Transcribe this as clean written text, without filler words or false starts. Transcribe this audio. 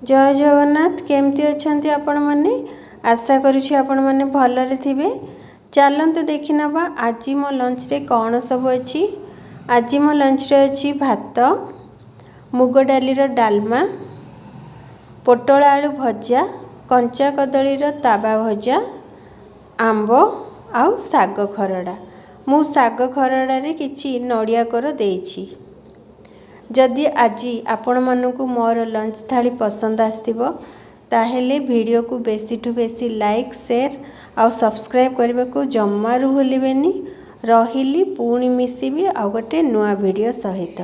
जय जगन्नाथ केमती अच्छी आपण मैंने आशा करुँच आपण मैंने भलरे थे। चलते देखी नवा आज मो लंच रे कौन सब अच्छी। आज मो लंच रे अच्छी भात, मुग डालीर डालमा, पोटल आलू भजा, कंचा कदलीर तावा भजा, आंब आउ साग खरड़ा। मु साग खरड़ा रे किछि नड़िया कोर देछि। जदि आज आपण मानकु मोर लंच थाली पसंद आसथिबो ताहेले वीडियो को बेसी ठू बेसी लाइक शेयर आउ सब्सक्राइब करने को जमारू भूलिबेनी। रहिली पुणी मिसिबी आ गोटे नुआ वीडियो सहित।